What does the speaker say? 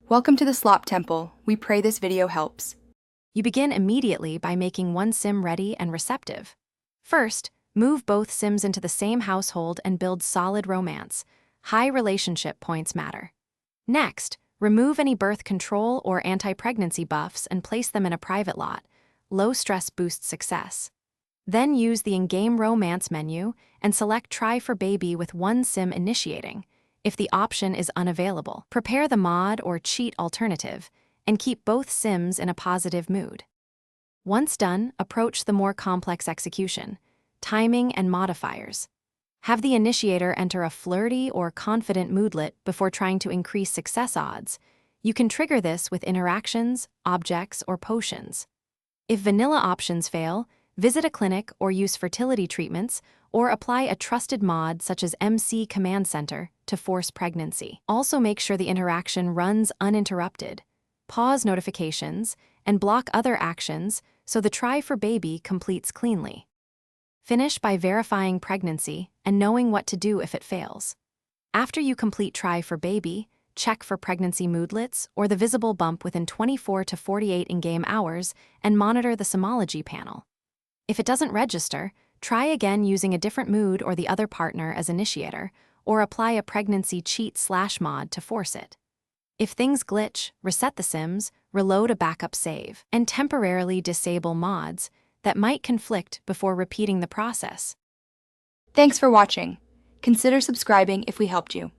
Welcome to the Slop Temple. We pray this video helps. You begin immediately by making one sim ready and receptive. First, move both sims into the same household and build solid romance. High relationship points matter. Next, remove any birth control or anti-pregnancy buffs and place them in a private lot. Low stress boosts success. Then use the in-game romance menu and select Try for Baby with one sim initiating. If the option is unavailable, prepare the mod or cheat alternative and keep both sims in a positive mood. Once done, approach the more complex execution, timing and modifiers. Have the initiator enter a flirty or confident moodlet before trying to increase success odds. You can trigger this with interactions, objects, or potions. If vanilla options fail, visit a clinic or use fertility treatments, or apply a trusted mod such as MC Command Center to force pregnancy. Also make sure the interaction runs uninterrupted. Pause notifications and block other actions so the Try for Baby completes cleanly. Finish by verifying pregnancy and knowing what to do if it fails. After you complete Try for Baby, check for pregnancy moodlets or the visible bump within 24 to 48 in-game hours and monitor the Somology panel. If it doesn't register, try again using a different mood or the other partner as initiator, or apply a pregnancy cheat/mod to force it. If things glitch, reset the sims, reload a backup save, and temporarily disable mods that might conflict before repeating the process. Thanks for watching. Consider subscribing if we helped you.